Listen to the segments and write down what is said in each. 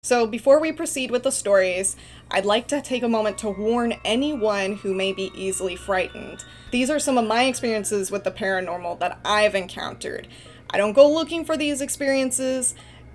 So before we proceed with the stories, I'd like to take a moment to warn anyone who may be easily frightened. These are some of my experiences with the paranormal that I've encountered. I don't go looking for these experiences.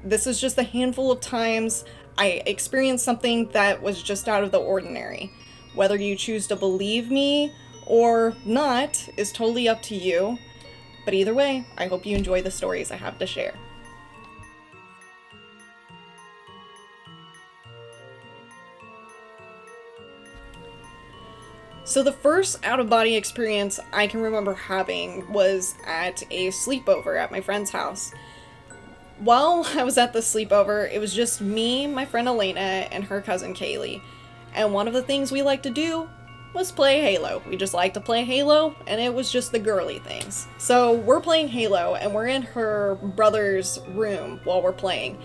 This is just a handful of times I experienced something that was just out of the ordinary. Whether you choose to believe me or not is totally up to you. But either way, I hope you enjoy the stories I have to share. So the first out-of-body experience I can remember having was at a sleepover at my friend's house. While I was at the sleepover, it was just me, my friend Elena, and her cousin Kaylee. And one of the things we liked to do was play Halo. We just liked to play Halo, and it was just the girly things. So we're playing Halo, and we're in her brother's room while we're playing.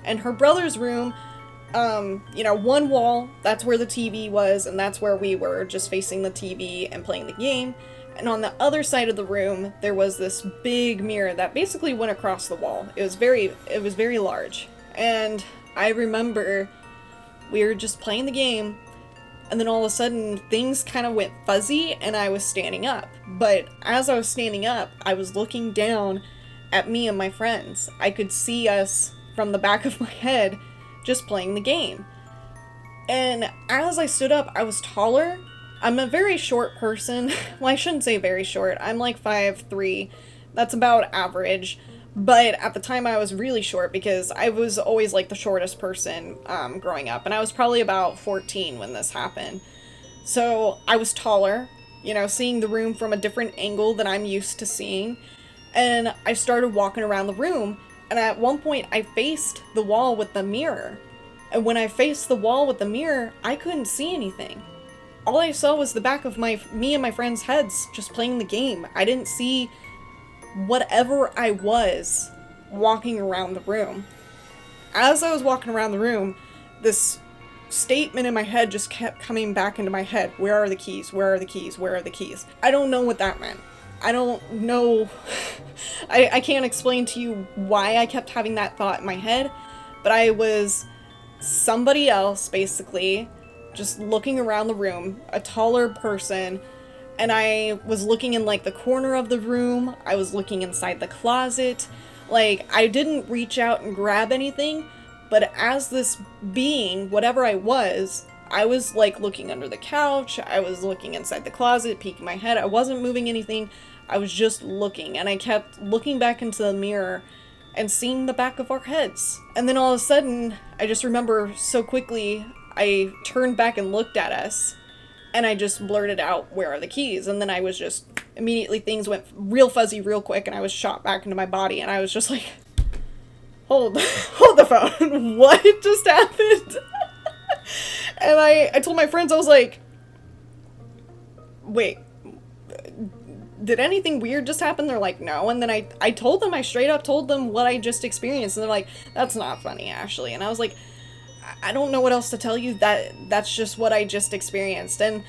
And her brother's room, one wall, that's where the TV was, and that's where we were, just facing the TV and playing the game. And on the other side of the room, there was this big mirror that basically went across the wall. It was very large. And I remember we were just playing the game, and then all of a sudden, things kind of went fuzzy, and I was standing up. But as I was standing up, I was looking down at me and my friends. I could see us from the back of my head just playing the game. And as I stood up, I was taller. I'm a very short person. Well, I shouldn't say very short. I'm like 5'3". That's about average. But at the time I was really short because I was always like the shortest person growing up. And I was probably about 14 when this happened. So I was taller, seeing the room from a different angle than I'm used to seeing. And I started walking around the room. And at one point I faced the wall with the mirror. And when I faced the wall with the mirror, I couldn't see anything. All I saw was the back of me and my friends' heads just playing the game. I didn't see whatever I was walking around the room. As I was walking around the room, this statement in my head just kept coming back into my head. Where are the keys? Where are the keys? Where are the keys? I don't know what that meant. I don't know. I can't explain to you why I kept having that thought in my head, but I was somebody else, basically, just looking around the room, a taller person, and I was looking in like the corner of the room. I was looking inside the closet. Like, I didn't reach out and grab anything, but as this being, whatever I was like looking under the couch. I was looking inside the closet, peeking my head. I wasn't moving anything. I was just looking, and I kept looking back into the mirror and seeing the back of our heads. And then all of a sudden, I just remember so quickly, I turned back and looked at us, and I just blurted out, where are the keys? And then I was just, immediately things went real fuzzy real quick, and I was shot back into my body, and I was just like, hold the phone. What just happened? And I told my friends, I was like, wait, did anything weird just happen? They're like, no. And then I told them, I straight up told them what I just experienced. And they're like, that's not funny, Ashley. And I was like, I don't know what else to tell you. That's just what I just experienced. And,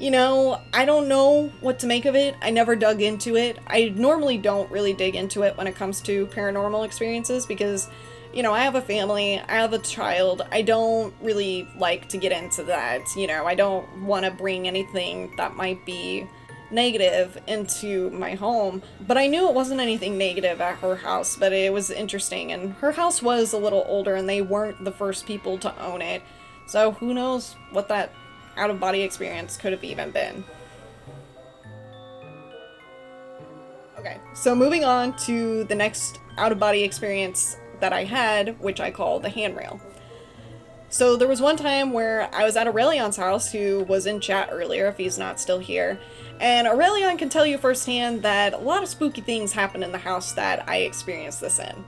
I don't know what to make of it. I never dug into it. I normally don't really dig into it when it comes to paranormal experiences because, I have a family, I have a child. I don't really like to get into that. I don't want to bring anything that might be negative into my home. But I knew it wasn't anything negative at her house, but it was interesting. And her house was a little older and they weren't the first people to own it. So who knows what that out-of-body experience could have even been. Okay, so moving on to the next out-of-body experience that I had, which I call the Handrail. So there was one time where I was at Aurelion's house, who was in chat earlier if he's not still here, and Aurelion can tell you firsthand that a lot of spooky things happened in the house that I experienced this in.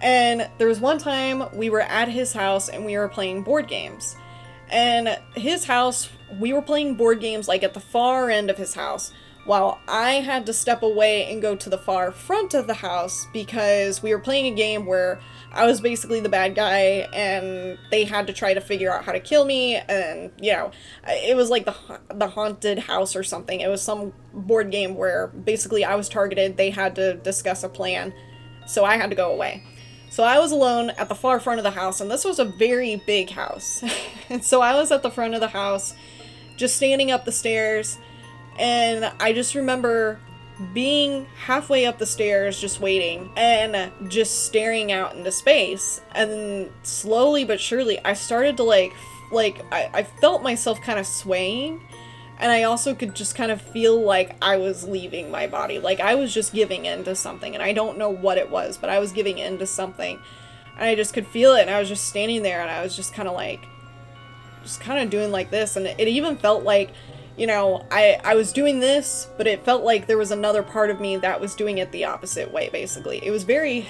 And there was one time we were at his house and we were playing board games. And his house, we were playing board games like at the far end of his house, while I had to step away and go to the far front of the house because we were playing a game where I was basically the bad guy and they had to try to figure out how to kill me. And, it was like the haunted house or something. It was some board game where basically I was targeted. They had to discuss a plan. So I had to go away. So I was alone at the far front of the house, and this was a very big house. And so I was at the front of the house, just standing up the stairs, and I just remember being halfway up the stairs, just waiting, and just staring out into space. And then slowly but surely, I started to I felt myself kind of swaying, and I also could just kind of feel like I was leaving my body. Like I was just giving in to something, and I don't know what it was, but I was giving in to something. And I just could feel it, and I was just standing there, and I was just kind of doing like this, and it even felt like, you know, I was doing this, but it felt like there was another part of me that was doing it the opposite way, basically. It was very,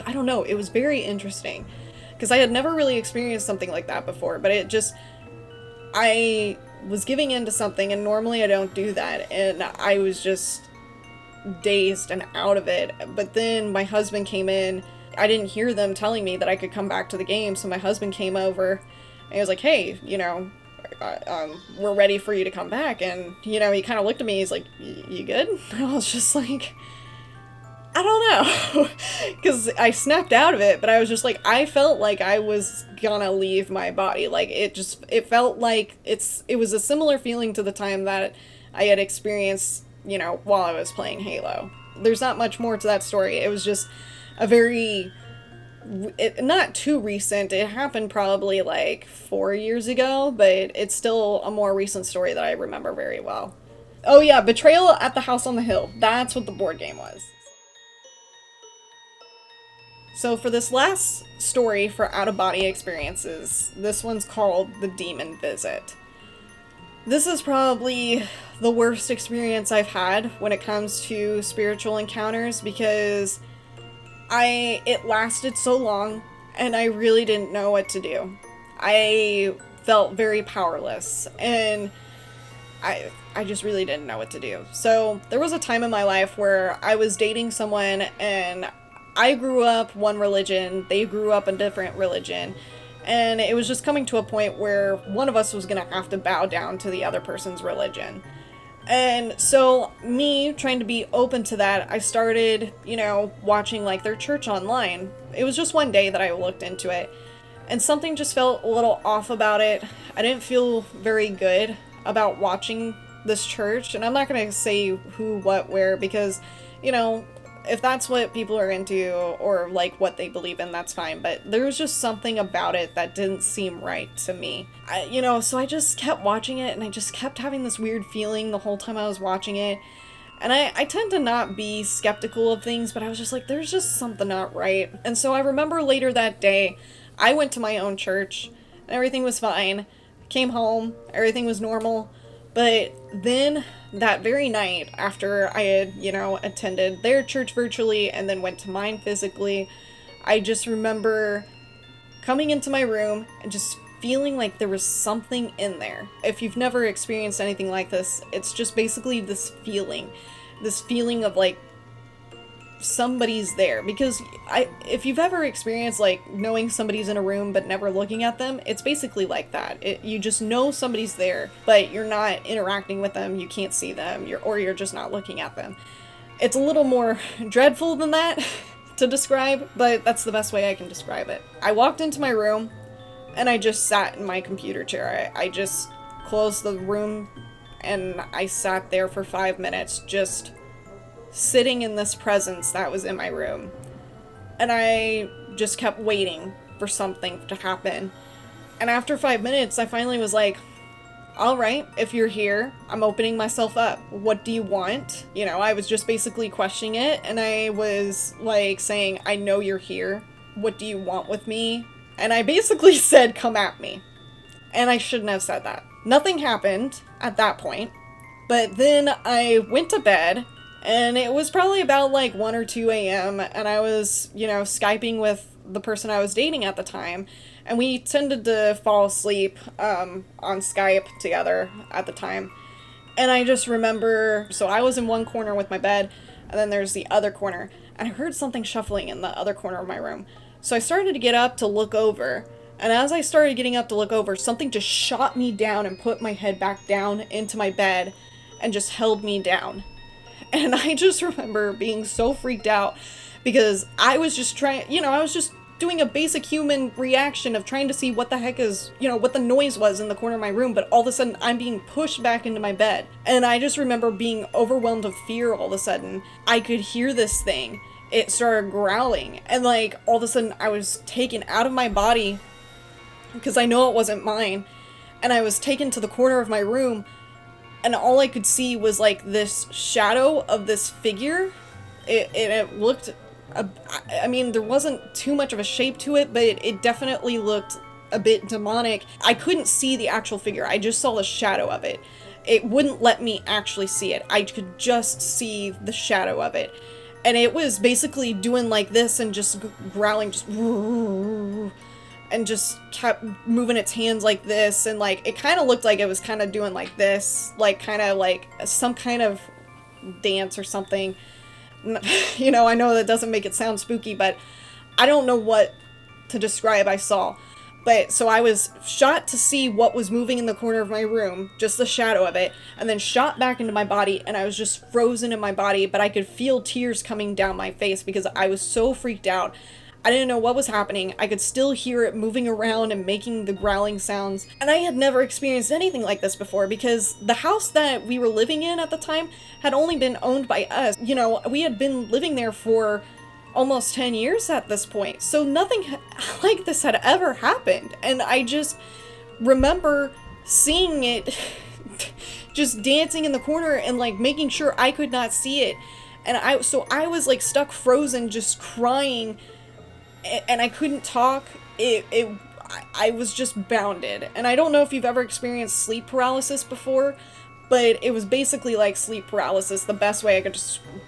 I don't know, it was very interesting, because I had never really experienced something like that before, but I was giving in to something, and normally I don't do that, and I was just dazed and out of it. But then my husband came in. I didn't hear them telling me that I could come back to the game, so my husband came over, and he was like, hey, you know, we're ready for you to come back. And, you know, he kind of looked at me, he's like, you good? And I was just like, I don't know, because I snapped out of it, but I was just like, I felt like I was gonna leave my body. Like, it felt like it was a similar feeling to the time that I had experienced, you know, while I was playing Halo. There's not much more to that story. It was just a very, not too recent. It happened probably like 4 years ago, but it's still a more recent story that I remember very well. Oh yeah, Betrayal at the House on the Hill. That's what the board game was. So for this last story for out-of-body experiences, this one's called The Demon Visit. This is probably the worst experience I've had when it comes to spiritual encounters, because it lasted so long, and I really didn't know what to do. I felt very powerless, and I just really didn't know what to do. So there was a time in my life where I was dating someone, and I grew up one religion, they grew up a different religion, and it was just coming to a point where one of us was gonna have to bow down to the other person's religion. And so me trying to be open to that, I started, you know, watching like their church online. It was just one day that I looked into it, and something just felt a little off about it. I didn't feel very good about watching this church, and I'm not gonna say who, what, where, because, you know, if that's what people are into or like what they believe in, that's fine. But there was just something about it that didn't seem right to me. So I just kept watching it, and I just kept having this weird feeling the whole time I was watching it. And I tend to not be skeptical of things, but I was just like, there's just something not right. And so I remember later that day, I went to my own church, and everything was fine. Came home, everything was normal. But then that very night, after I had, you know, attended their church virtually and then went to mine physically, I just remember coming into my room and just feeling like there was something in there. If you've never experienced anything like this, it's just basically this feeling of like somebody's there. Because if you've ever experienced like knowing somebody's in a room but never looking at them, it's basically like that. You just know somebody's there, but you're not interacting with them, you can't see them, you're just not looking at them. It's a little more dreadful than that to describe, but that's the best way I can describe it. I walked into my room, and I just sat in my computer chair. I just closed the room, and I sat there for 5 minutes, just sitting in this presence that was in my room. And I just kept waiting for something to happen. And after 5 minutes, I finally was like, all right, if you're here, I'm opening myself up. What do you want? You know, I was just basically questioning it, and I was like saying, I know you're here. What do you want with me? And I basically said, come at me. And I shouldn't have said that. Nothing happened at that point. But then I went to bed, and it was probably about like 1 or 2 a.m. and I was, you know, Skyping with the person I was dating at the time, and we tended to fall asleep on Skype together at the time. And I just remember, so I was in one corner with my bed, and then there's the other corner, and I heard something shuffling in the other corner of my room. So I started to get up to look over, and as I started getting up to look over, something just shot me down and put my head back down into my bed and just held me down. And I just remember being so freaked out, because I was just trying, I was just doing a basic human reaction of trying to see what the heck is, what the noise was in the corner of my room, but all of a sudden I'm being pushed back into my bed. And I just remember being overwhelmed with fear all of a sudden. I could hear this thing. It started growling, and like all of a sudden I was taken out of my body, because I know it wasn't mine, and I was taken to the corner of my room, and all I could see was like this shadow of this figure. It looked, I mean, there wasn't too much of a shape to it, but it definitely looked a bit demonic. I couldn't see the actual figure, I just saw the shadow of it. It wouldn't let me actually see it, I could just see the shadow of it. And it was basically doing like this and just growling, just and just kept moving its hands like this, and like it kind of looked like it was kind of doing like this, like kind of like some kind of dance or something. I know that doesn't make it sound spooky, but I don't know what to describe I saw. But so I was shot to see what was moving in the corner of my room, just the shadow of it, and then shot back into my body, and I was just frozen in my body, but I could feel tears coming down my face because I was so freaked out. I didn't know what was happening. I could still hear it moving around and making the growling sounds. And I had never experienced anything like this before, because the house that we were living in at the time had only been owned by us. We had been living there for almost 10 years at this point, so nothing like this had ever happened. And I just remember seeing it just dancing in the corner and like making sure I could not see it. And I was like stuck frozen, just crying, and I couldn't talk. I was just bounded. And I don't know if you've ever experienced sleep paralysis before, but it was basically like sleep paralysis, the best way I could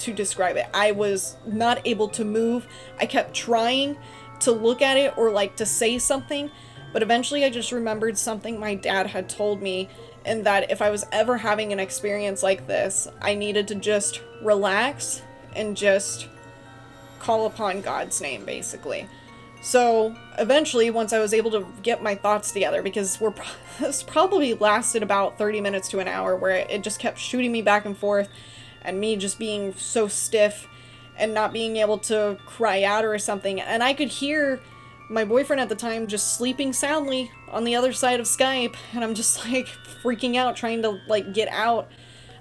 to describe it. I was not able to move. I kept trying to look at it or like to say something, but eventually I just remembered something my dad had told me, and that if I was ever having an experience like this, I needed to just relax and just call upon God's name, basically. So eventually, once I was able to get my thoughts together, because this probably lasted about 30 minutes to an hour, where it just kept shooting me back and forth, and me just being so stiff and not being able to cry out or something. And I could hear my boyfriend at the time just sleeping soundly on the other side of Skype, and I'm just like freaking out, trying to like get out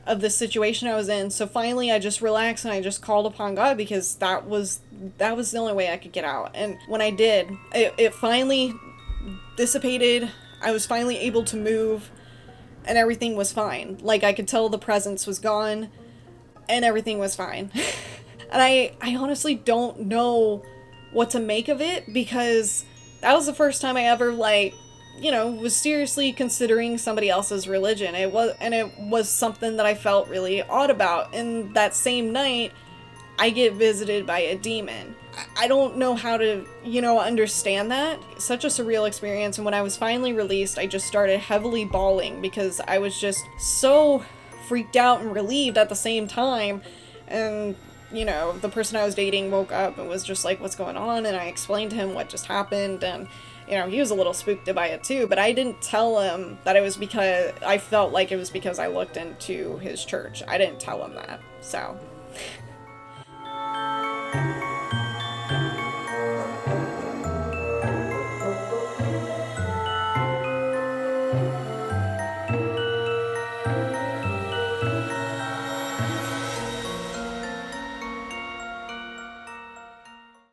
of the situation I was in. So finally I just relaxed and I just called upon God, because that was the only way I could get out. And when I did, it finally dissipated. I was finally able to move, and everything was fine. Like, I could tell the presence was gone and everything was fine. And I honestly don't know what to make of it, because that was the first time I ever was seriously considering somebody else's religion. It was something that I felt really odd about. And that same night, I get visited by a demon. I don't know how to, understand that. Such a surreal experience. And when I was finally released, I just started heavily bawling, because I was just so freaked out and relieved at the same time. And, the person I was dating woke up and was just like, "What's going on?" And I explained to him what just happened, and he was a little spooked by it too, but I didn't tell him that it was because I felt like it was because I looked into his church. I didn't tell him that, so